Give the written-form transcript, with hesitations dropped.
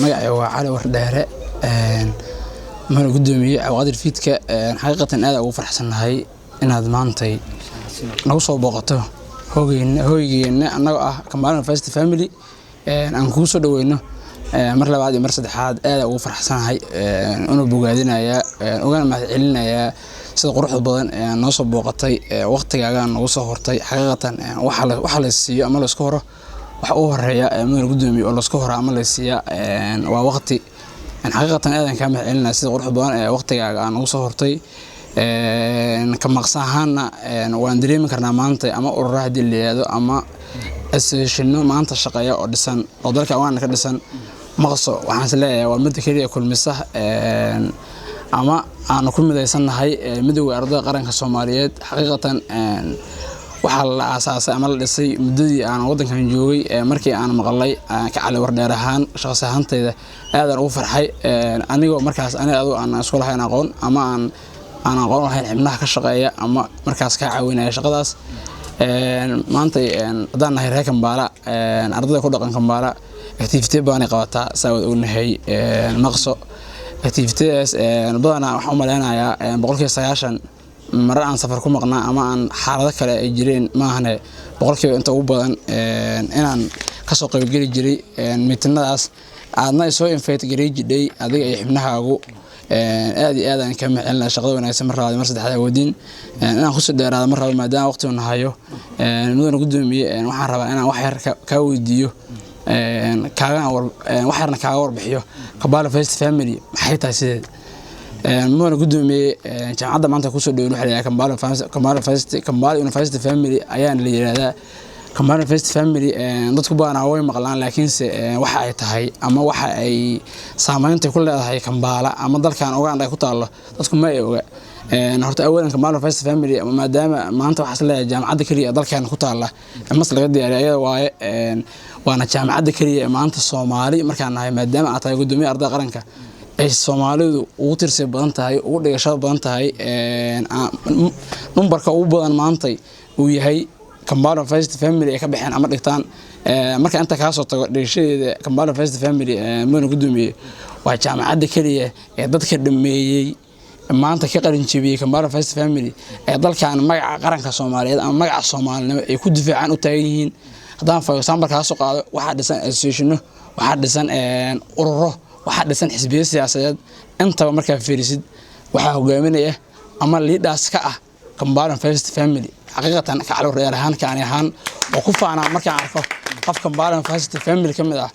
magacay waa Cali Wardheere mana gudoomiye Cabdiqaadir Fiidka xaqiiqatan aad ugu faraxsanahay inaad maantay nagu soo booqato hooygeena anaga ah Kambala University Family aan ku soo dhaweyno mar labaad iyo mar saddexaad aad ugu faraxsanahay inuu bogaadinaya ogaan ma celinaya sida quruxda badan noo soo booqatay waqtigaaga nagu soo hortay xaqiiqatan waxa la siiyo ama la isku horo waxa uu horeeya mana gudoomiye oo la isku horo ama la siiya waa waqti xaqiiqatan aadan ka ma celinaa sida quruxda badan waqtigaaga nagu soo hortay ka maqsaahana waan dareemi karnaa maanta ama ururaha dileeyado ama association maanta shaqeeya oo dhisan oo dalka waan ka dhisan maqso waxaan isleeyahay waa mid kaliya kulmisa ama aan ku midaysanahay midowga ardayda qaranka Soomaaliyeed xaqiiqatan waxa la aasaasay ama la dhisay muddadii aan wadankan joogay markii aan maqlay ka Cali Wardheere ahaan shaqsi ahaantayda aad ugu farxay anigoo markaas aan isku lahayn aqoon ama aan aqoon lahayn xibnaha ka shaqeeya ama markaas ka caawinaya shaqadaas maanta hadaan nahay reer Kambala ardayda ku dhaqan Kambala activity baan qabataa saawad ognahay maqso activities badana waxa u maleynayaa 190 mar aan safar ku maqnaa ama aan xaalado kale ay jireen ma ahane 100 inta ugu badan inaan ka soo qayb gali jiray meetinadaas aadna soo invite garay jiray adiga ay xibnahaagu aad iyo aad aan ka macelna shaqada wanaagsan mar labaad mar saddexaad wadin inaan ku soo dheeraado mar labaad maadaama waqti uu nahayo mudana gudoomiye waxaan rabaa inaan wax yar ka weydiiyo waxaana kaaga warbixiyo Kambala University Family maxay tahay sidee mudana gudoomiye jaamacadda maanta ku soo dhaweyn waxa la Kambala University Family ayaan la yiraahdaa Kambala University Family dadku baana way maqlaan laakiin waxa ay tahay ama waxa ay saameynta ku leedahay Kambala ama dalkan Uganda ay ku taalo dadku ma ay oga horta awalan Kambala University Family maadaama maanta waxa la jaamacadda kaliya dalkan ku taala mas laga diyaariyay waaye waana jaamacadda kaliya maanta Soomaali markaan nahay maadaama aad tahay gudoomiye ardayda qaranka ay Soomaalidu ugu tirsi badan tahay ugu dhigashada badan tahay numbarka ugu badan maanta uu yahay Kambala University Family ay ka baxeen ama dhigtaan marka inta ka soo tago dhigashadeeda Kambala University Family mana gudoomiye waa jaamacadda kaliya ee dadka dhameeyay maanta ka qarin jabiyay Kambala University Family ee dalkan magaca qaranka Soomaaliyeed ama magaca Soomaalinimo ay ku difaacaan u taagan yihiin hadaan for example ka soo qaado waxa dhisan association waxa dhisan ururo waxa dhisan xisbiyo siyaasadeed inta marka fiirisid waxa hogaaminaya ama leaders ka ah Kambala University Family xaqiiqatan ka Cali Wardheere ahaan oo ku faana markaan arko qof Kambala University Family kamid ah